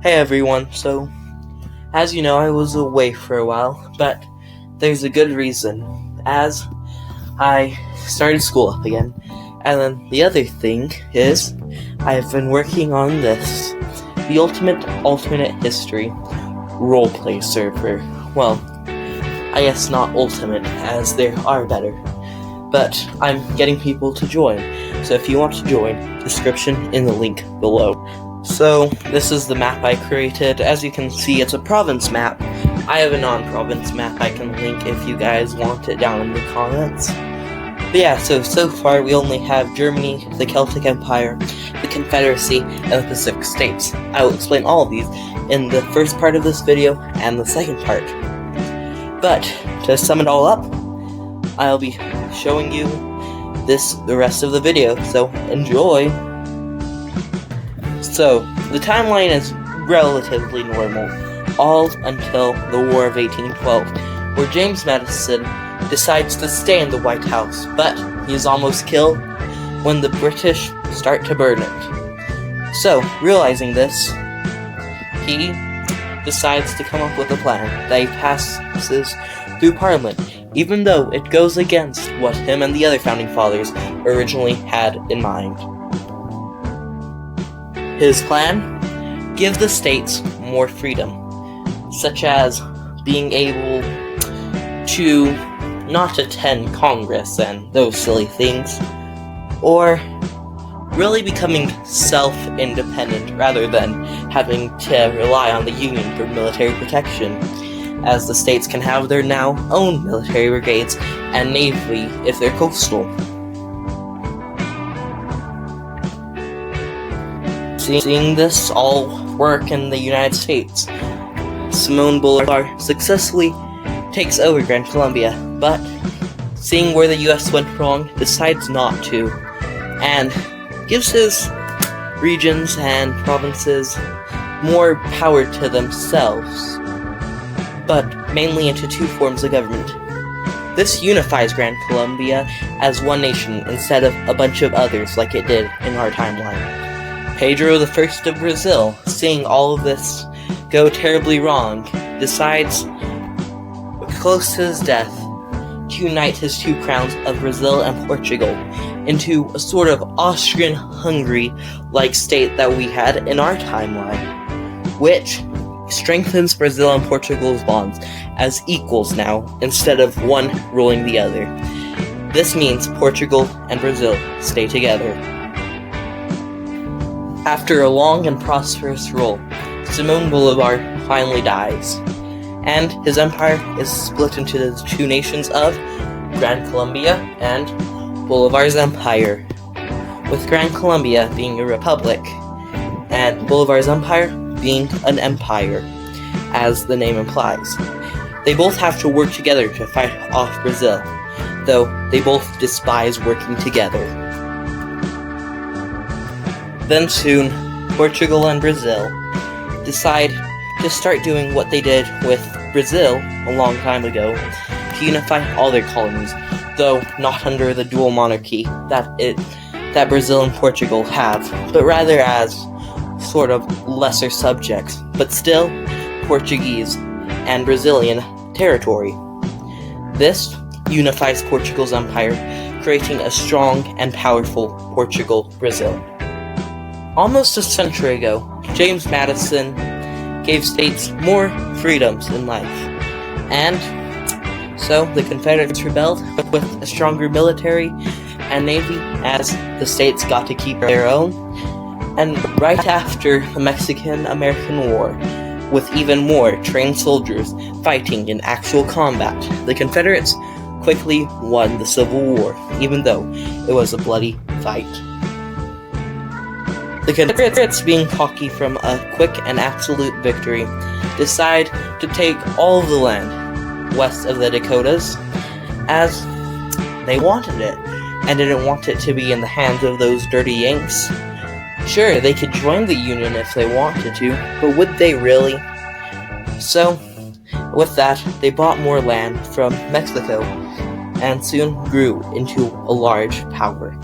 Hey everyone, so, as you know, I was away for a while, but there's a good reason, as I started school up again. And then the other thing is, I've been working on this, the ultimate alternate history roleplay server. Well, I guess not ultimate, as there are better, but I'm getting people to join, so if you want to join, description in the link below. So, this is the map I created. As you can see, it's a province map. I have a non-province map I can link if you guys want it down in the comments. But yeah, so far we only have Germany, the Celtic Empire, the Confederacy, and the Pacific States. I will explain all of these in the first part of this video and the second part. But, to sum it all up, I'll be showing you the rest of the video, so enjoy! So, the timeline is relatively normal, all until the War of 1812, where James Madison decides to stay in the White House, but he is almost killed when the British start to burn it. So, realizing this, he decides to come up with a plan that he passes through Parliament, even though it goes against what him and the other founding fathers originally had in mind. His plan? Give the states more freedom, such as being able to not attend Congress and those silly things, or really becoming self-independent rather than having to rely on the Union for military protection, as the states can have their now own military brigades and navy if they're coastal. Seeing this all work in the United States, Simón Bolívar successfully takes over Gran Colombia, but seeing where the US went wrong, decides not to, and gives his regions and provinces more power to themselves, but mainly into two forms of government. This unifies Gran Colombia as one nation instead of a bunch of others like it did in our timeline. Pedro I of Brazil, seeing all of this go terribly wrong, decides, close to his death, to unite his two crowns of Brazil and Portugal into a sort of Austrian-Hungary-like state that we had in our timeline, which strengthens Brazil and Portugal's bonds as equals now, instead of one ruling the other. This means Portugal and Brazil stay together. After a long and prosperous rule, Simón Bolívar finally dies, and his empire is split into the two nations of Gran Colombia and Bolívar's empire, with Gran Colombia being a republic, and Bolívar's empire being an empire, as the name implies. They both have to work together to fight off Brazil, though they both despise working together. Then soon, Portugal and Brazil decide to start doing what they did with Brazil a long time ago, to unify all their colonies, though not under the dual monarchy that Brazil and Portugal have, but rather as sort of lesser subjects, but still Portuguese and Brazilian territory. This unifies Portugal's empire, creating a strong and powerful Portugal-Brazil. Almost a century ago, James Madison gave states more freedoms in life, and so the Confederates rebelled with a stronger military and navy as the states got to keep their own, and right after the Mexican-American War, with even more trained soldiers fighting in actual combat, the Confederates quickly won the Civil War, even though it was a bloody fight. The Confederates, being cocky from a quick and absolute victory, decide to take all of the land west of the Dakotas, as they wanted it, and didn't want it to be in the hands of those dirty Yanks. Sure, they could join the Union if they wanted to, but would they really? So, with that, they bought more land from Mexico, and soon grew into a large power.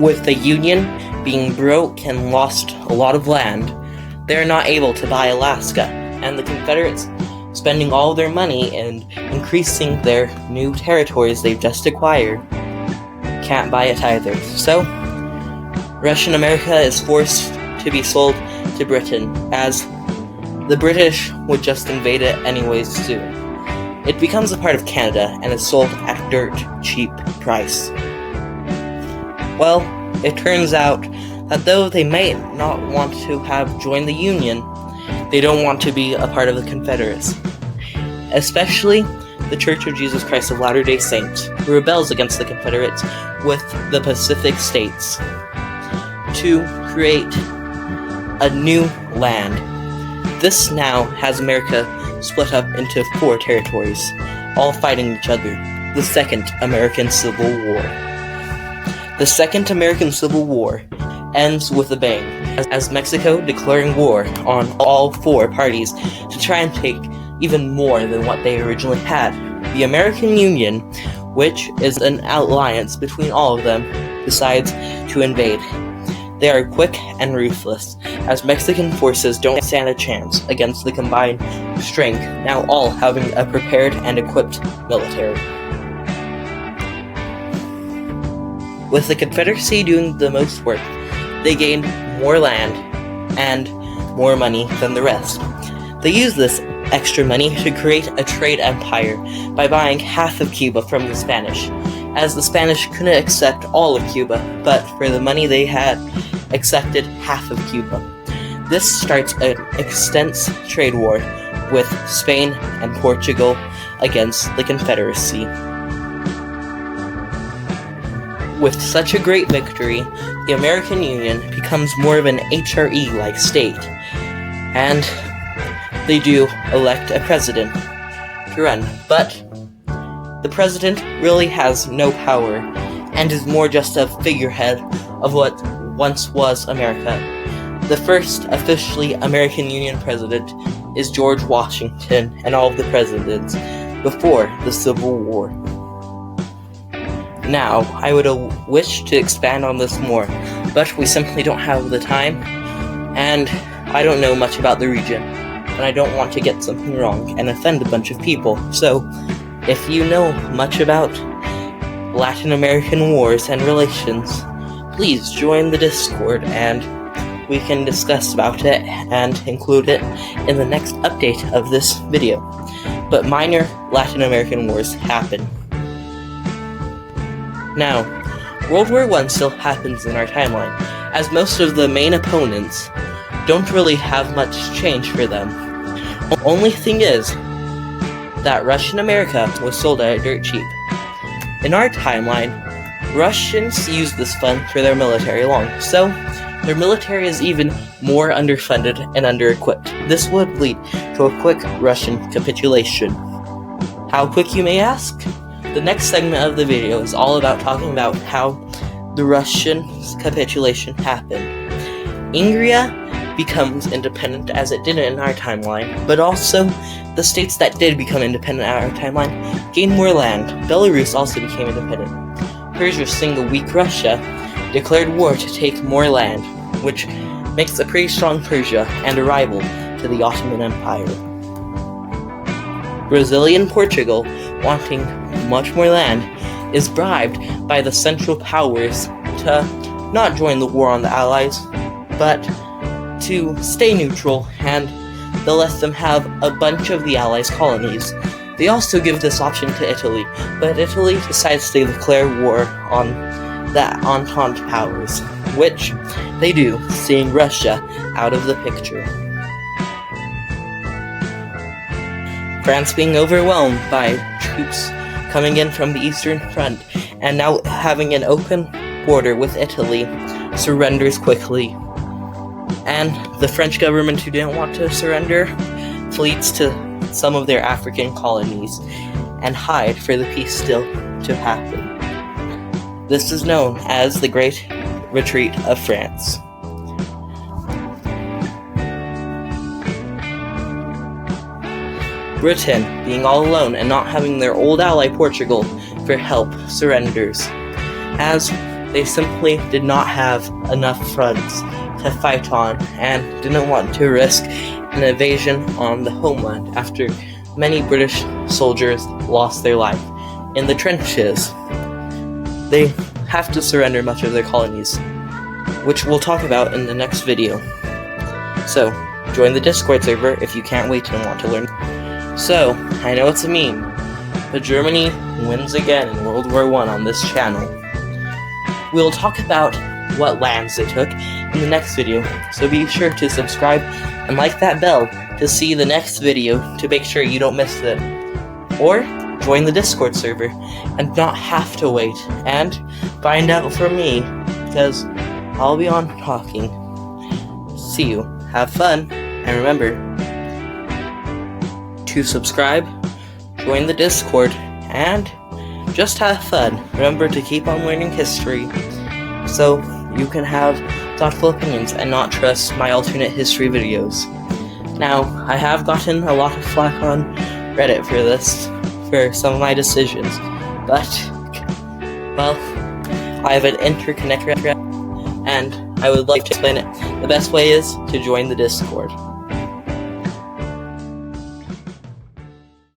With the Union being broke and lost a lot of land, they are not able to buy Alaska, and the Confederates, spending all their money and increasing their new territories they've just acquired, can't buy it either. So, Russian America is forced to be sold to Britain, as the British would just invade it anyways soon. It becomes a part of Canada and is sold at dirt cheap price. Well, it turns out that though they might not want to have joined the Union, they don't want to be a part of the Confederacy. Especially the Church of Jesus Christ of Latter-day Saints, who rebels against the Confederates with the Pacific States to create a new land. This now has America split up into 4 territories, all fighting each other. The Second American Civil War. The Second American Civil War ends with a bang, as Mexico declaring war on all 4 parties to try and take even more than what they originally had. The American Union, which is an alliance between all of them, decides to invade. They are quick and ruthless, as Mexican forces don't stand a chance against the combined strength, now all having a prepared and equipped military. With the Confederacy doing the most work, they gained more land and more money than the rest. They used this extra money to create a trade empire by buying half of Cuba from the Spanish, as the Spanish couldn't accept all of Cuba, but for the money they had, accepted half of Cuba. This starts an extensive trade war with Spain and Portugal against the Confederacy. With such a great victory, the American Union becomes more of an HRE-like state, and they do elect a president to run, but the president really has no power and is more just a figurehead of what once was America. The first officially American Union president is George Washington, and all of the presidents before the Civil War. Now, I would wish to expand on this more, but we simply don't have the time, and I don't know much about the region, and I don't want to get something wrong and offend a bunch of people. So, if you know much about Latin American wars and relations, please join the Discord and we can discuss about it and include it in the next update of this video. But minor Latin American wars happen. Now, World War I still happens in our timeline, as most of the main opponents don't really have much change for them. Only thing is that Russian America was sold at dirt cheap. In our timeline, Russians use this fund for their military along, so their military is even more underfunded and under-equipped. This would lead to a quick Russian capitulation. How quick, you may ask? The next segment of the video is all about talking about how the Russian capitulation happened. Ingria becomes independent as it did in our timeline, but also the states that did become independent in our timeline gained more land. Belarus also became independent. Persia, seeing the weak Russia, declared war to take more land, which makes a pretty strong Persia and a rival to the Ottoman Empire. Brazilian Portugal, wanting much more land, is bribed by the Central Powers to not join the war on the Allies, but to stay neutral, and they'll let them have a bunch of the Allies' colonies. They also give this option to Italy, but Italy decides to declare war on the Entente powers, which they do, seeing Russia out of the picture. France being overwhelmed by troops coming in from the Eastern Front, and now having an open border with Italy, surrenders quickly. And the French government, who didn't want to surrender, flees to some of their African colonies and hide for the peace still to happen. This is known as the Great Retreat of France. Britain, being all alone and not having their old ally Portugal for help, surrenders, as they simply did not have enough funds to fight on and didn't want to risk an invasion on the homeland after many British soldiers lost their life in the trenches. They have to surrender much of their colonies, which we'll talk about in the next video. So, join the Discord server if you can't wait and want to learn. So, I know it's a meme, but Germany wins again in World War I on this channel. We'll talk about what lands they took in the next video, so be sure to subscribe and like that bell to see the next video to make sure you don't miss it. Or join the Discord server and not have to wait and find out from me, because I'll be on talking. See you, have fun, and remember to subscribe, join the Discord, and just have fun. Remember to keep on learning history so you can have thoughtful opinions and not trust my alternate history videos. Now, I have gotten a lot of flack on Reddit for this, for some of my decisions, but, well, I have an interconnected and I would like to explain it. The best way is to join the Discord.